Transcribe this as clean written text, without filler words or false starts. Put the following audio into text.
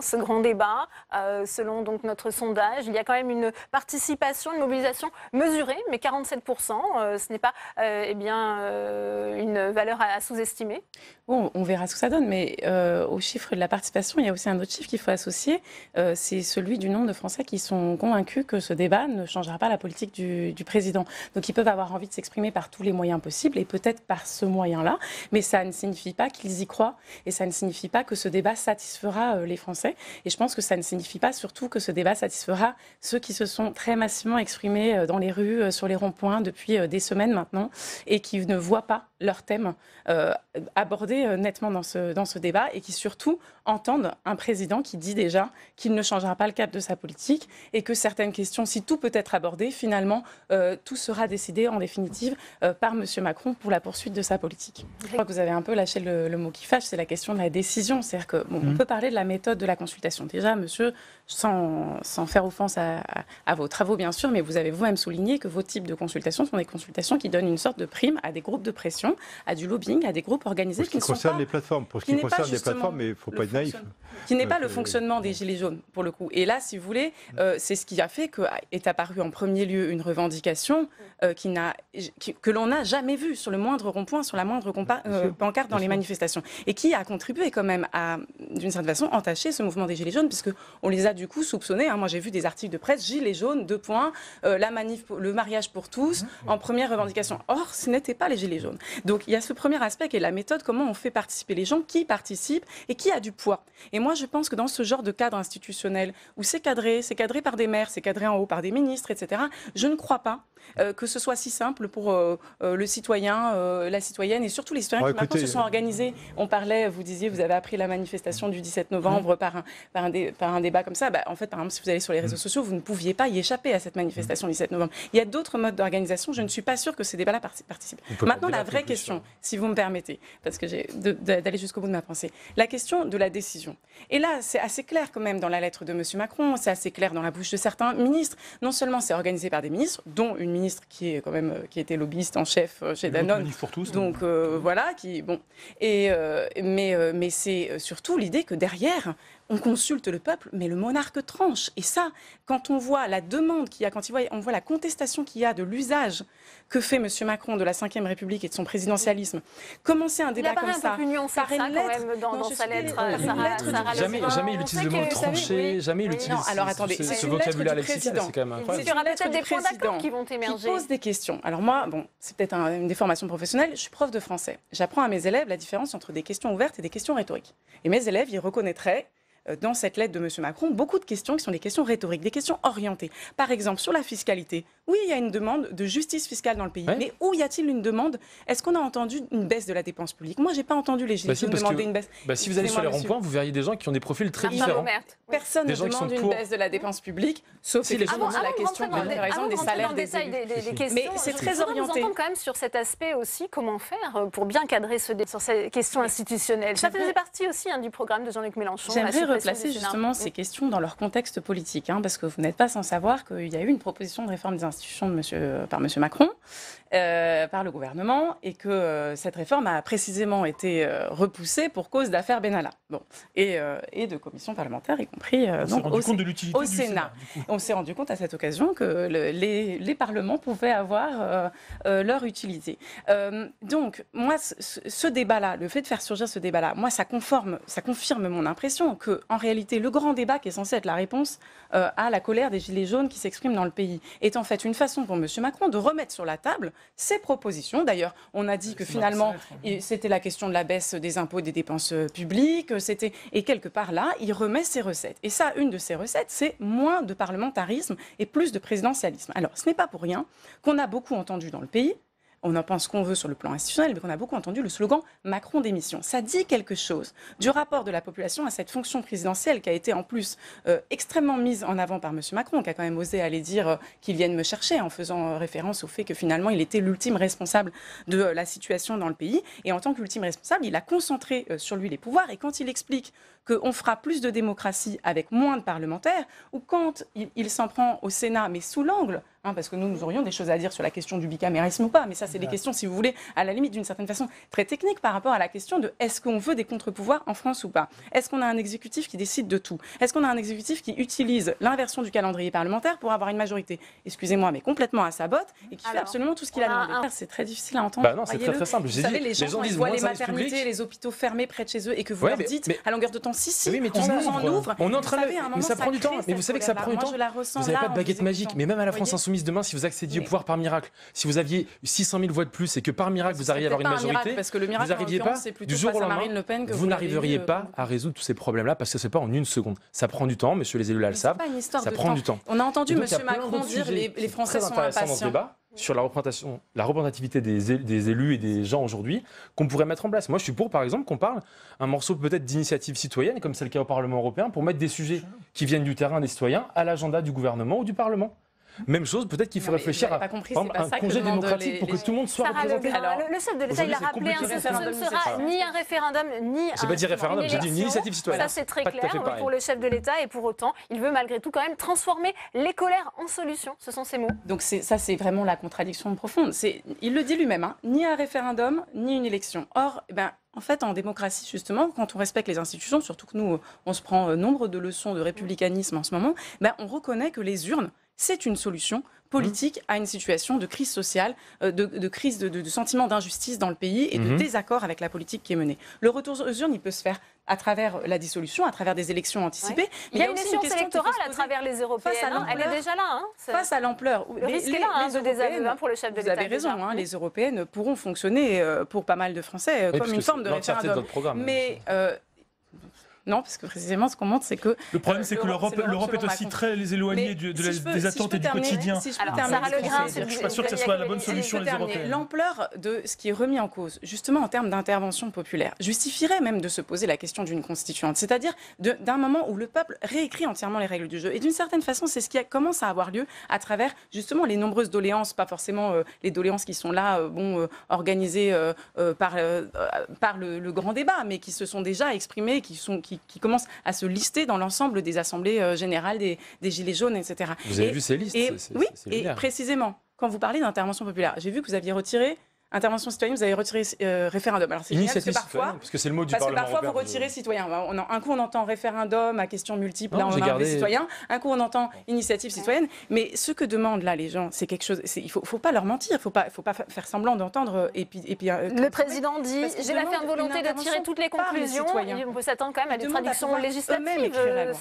Ce grand débat, selon donc notre sondage, il y a quand même une participation, une mobilisation mesurée, mais 47%, ce n'est pas une valeur à sous-estimer. Bon, on verra ce que ça donne, mais au chiffre de la participation, il y a aussi un autre chiffre qu'il faut associer, c'est celui du nombre de Français qui sont convaincus que ce débat ne changera pas la politique du président. Donc ils peuvent avoir envie de s'exprimer par tous les moyens possibles, et peut-être par ce moyen-là, mais ça ne signifie pas qu'ils y croient, et ça ne signifie pas que ce débat satisfera les Français. Et je pense que ça ne signifie pas surtout que ce débat satisfera ceux qui se sont très massivement exprimés dans les rues, sur les ronds-points depuis des semaines maintenant, et qui ne voient pas leur thème abordé nettement dans ce débat, et qui surtout entendent un président qui dit déjà qu'il ne changera pas le cap de sa politique, et que certaines questions, si tout peut être abordé, finalement, tout sera décidé en définitive par M. Macron pour la poursuite de sa politique. Je crois que vous avez un peu lâché le mot qui fâche, c'est la question de la décision. C'est-à-dire que on peut parler de la méthode de la consultation. Déjà, monsieur, sans faire offense à vos travaux, bien sûr, mais vous avez vous-même souligné que vos types de consultations sont des consultations qui donnent une sorte de prime à des groupes de pression, à du lobbying, à des groupes organisés qui ne sont pas... les plateformes. Pour ce qui concerne les plateformes, mais il ne faut pas être naïf. Qui n'est pas le fonctionnement des Gilets jaunes, pour le coup. Et là, si vous voulez, c'est ce qui a fait qu'est apparue en premier lieu une revendication que l'on n'a jamais vue sur le moindre rond-point, sur la moindre pancarte dans les manifestations. Et qui a contribué quand même à, d'une certaine façon, entacher ce mouvement des Gilets jaunes, puisqu'on les a du coup soupçonnés. Moi, j'ai vu des articles de presse, Gilets jaunes, la manif, le mariage pour tous, en première revendication. Or, ce n'était pas les Gilets jaunes. Donc, il y a ce premier aspect qui est la méthode, comment on fait participer les gens, qui participent et qui a du poids. Et moi, je pense que dans ce genre de cadre institutionnel, où c'est cadré par des maires, c'est cadré en haut par des ministres, etc., je ne crois pas que ce soit si simple pour le citoyen, la citoyenne, et surtout les citoyens qui maintenant se sont organisés. On parlait, vous disiez, vous avez appris la manifestation du 17 novembre par un débat comme ça. En fait, par exemple, si vous allez sur les réseaux sociaux, vous ne pouviez pas y échapper à cette manifestation du 17 novembre. Il y a d'autres modes d'organisation. Je ne suis pas sûre que ces débats-là participent. Maintenant, la vraie question, si vous me permettez, parce que j'ai d'aller jusqu'au bout de ma pensée, la question de la décision. Et là, c'est assez clair quand même dans la lettre de M. Macron, c'est assez clair dans la bouche de certains ministres. Non seulement c'est organisé par des ministres, dont une ministre qui est quand même qui était lobbyiste en chef chez Danone. Pour tous, donc voilà, mais c'est surtout l'idée que derrière on consulte le peuple, mais le monarque tranche. Et ça, quand on voit la demande qu'il y a, on voit la contestation qu'il y a de l'usage que fait M. Macron de la Ve République et de son présidentialisme, commencer un débat comme ça... Il a un peu plus nuancé que ça, quand même, dans sa lettre. Jamais il utilise le mot tranché, jamais il utilise alors attendez, ce vocabulaire lexical, c'est quand même incroyable. Il y aura peut-être des points d'accord qui vont émerger. Qui pose des questions. Alors moi, c'est peut-être une déformation professionnelle, je suis prof de français. J'apprends à mes élèves la différence entre des questions ouvertes et des questions rhétoriques. Et mes élèves, ils reconnaîtraient dans cette lettre de M. Macron, beaucoup de questions qui sont des questions rhétoriques, des questions orientées. Par exemple, sur la fiscalité, oui, il y a une demande de justice fiscale dans le pays, mais où y a-t-il une demande? Est-ce qu'on a entendu une baisse de la dépense publique? Moi, je n'ai pas entendu les Gilets jaunes demander une baisse. Si vous allez sur les ronds-points, vous verriez des gens qui ont des profils très différents. Personne ne demande une baisse de la dépense publique, sauf effectivement la question, par exemple, des salaires des élus. Mais c'est très orienté. Vous entendre quand même sur cet aspect aussi, comment faire pour bien cadrer sur ces questions institutionnelles. Ça faisait partie aussi du programme de Jean-Luc Mélenchon. J'aimerais replacer justement ces questions dans leur contexte politique, parce que vous n'êtes pas sans savoir qu'il y a eu une proposition de réforme des institutions par M. Macron, par le gouvernement, et que cette réforme a précisément été repoussée pour cause d'affaires Benalla. Et de commissions parlementaires, y compris au Sénat. On s'est rendu compte à cette occasion que les parlements pouvaient avoir leur utilité. Donc, moi, ce débat-là, le fait de faire surgir ce débat-là, moi, ça confirme mon impression qu'en réalité, le grand débat qui est censé être la réponse à la colère des Gilets jaunes qui s'expriment dans le pays est en fait une façon pour M. Macron de remettre sur la table ses propositions. D'ailleurs, on a dit que finalement, c'était la question de la baisse des impôts et des dépenses publiques. Et quelque part là, il remet ses recettes. Et ça, une de ses recettes, c'est moins de parlementarisme et plus de présidentialisme. Alors, ce n'est pas pour rien qu'on a beaucoup entendu dans le pays. On en pense qu'on veut sur le plan institutionnel, mais qu'on a beaucoup entendu le slogan « Macron démission ». Ça dit quelque chose du rapport de la population à cette fonction présidentielle qui a été en plus extrêmement mise en avant par M. Macron, qui a quand même osé aller dire qu'il vienne me chercher en faisant référence au fait que finalement il était l'ultime responsable de la situation dans le pays. Et en tant qu'ultime responsable, il a concentré sur lui les pouvoirs. Et quand il explique qu'on fera plus de démocratie avec moins de parlementaires, ou quand il s'en prend au Sénat, mais sous l'angle parce que nous aurions des choses à dire sur la question du bicamérisme ou pas, mais ça c'est des questions, si vous voulez, à la limite d'une certaine façon très techniques par rapport à la question de est-ce qu'on veut des contre-pouvoirs en France ou pas? Est-ce qu'on a un exécutif qui décide de tout? Est-ce qu'on a un exécutif qui utilise l'inversion du calendrier parlementaire pour avoir une majorité, excusez-moi, mais complètement à sa botte, et qui fait absolument tout ce qu'il a demandé? C'est très difficile à entendre. Non, c'est très simple. Vous savez, les gens ils voient les maternités, les hôpitaux fermés près de chez eux et que vous leur dites à longueur de temps, si, mais on ouvre. On est en train de... Mais ça prend du temps. Mais vous savez que ça prend du temps. Vous n'avez pas de baguette magique. Mais même à la France Insoumise demain, si vous accédiez au pouvoir par miracle, si vous aviez 600 000 voix de plus et que par miracle vous arriviez à avoir une majorité, vous n'arriviez pas du jour au lendemain, vous n'arriveriez pas à résoudre tous ces problèmes-là parce que c'est pas en une seconde. Ça prend du temps, monsieur les élus là le savent. Ça prend du temps. On a entendu monsieur Macron dire les Français sont impatients. Sur la représentativité des élus et des gens aujourd'hui qu'on pourrait mettre en place. Moi, je suis pour, par exemple, qu'on parle un morceau peut-être d'initiative citoyenne, comme c'est le cas au Parlement européen, pour mettre des sujets qui viennent du terrain des citoyens à l'agenda du gouvernement ou du Parlement. Même chose, peut-être qu'il faut réfléchir à un congé démocratique pour que tout le monde soit représenté. Alors, le chef de l'État, il a rappelé, ce ne sera ni un référendum, ni un... J'ai pas dit référendum, j'ai dit une initiative citoyenne. Ça, c'est très clair pour le chef de l'État, et pour autant, il veut malgré tout quand même transformer les colères en solutions. Ce sont ses mots. Donc ça, c'est vraiment la contradiction profonde. Il le dit lui-même, ni un référendum, ni une élection. Or, en fait, en démocratie, justement, quand on respecte les institutions, surtout que nous, on se prend nombre de leçons de républicanisme en ce moment, on reconnaît que les urnes, c'est une solution politique à une situation de crise sociale, de crise de sentiment d'injustice dans le pays et de désaccord avec la politique qui est menée. Le retour aux urnes, il peut se faire à travers la dissolution, à travers des élections anticipées. Ouais. Il y a une échéance électorale à travers les européennes. Elle est déjà là. Face à l'ampleur. Le risque est là de désaveu pour le chef de l'État. Vous avez raison, les européennes pourront fonctionner pour pas mal de Français comme une forme de référendum. Mais... non, parce que précisément, ce qu'on montre, c'est que... Le problème, c'est que l'Europe est aussi très éloignée des attentes et du quotidien. Si je peux terminer, je ne suis pas sûr que ce soit la bonne solution, les Européennes. L'ampleur de ce qui est remis en cause, justement en termes d'intervention populaire, justifierait même de se poser la question d'une constituante. C'est-à-dire d'un moment où le peuple réécrit entièrement les règles du jeu. Et d'une certaine façon, c'est ce qui commence à avoir lieu à travers, justement, les nombreuses doléances, pas forcément les doléances qui sont là, organisées par le grand débat, mais qui se sont déjà exprimées, qui commencent à se lister dans l'ensemble des assemblées générales des Gilets jaunes, etc. Vous avez vu ces listes? Oui, et précisément, quand vous parlez d'intervention populaire, j'ai vu que vous aviez retiré intervention citoyenne, vous avez retiré référendum. Alors c'est initiative citoyenne, parce que c'est le mot du Parlement européen. Parce que parfois vous retirez citoyen. Un coup on entend référendum à questions multiples, là on a gardé citoyen. Un coup on entend initiative citoyenne. Mais ce que demandent là les gens, c'est quelque chose. Il faut pas leur mentir, faut pas faire semblant d'entendre. Et puis le président dit j'ai la ferme volonté de tirer toutes les conclusions. On peut s'attendre quand même à des traductions législatives.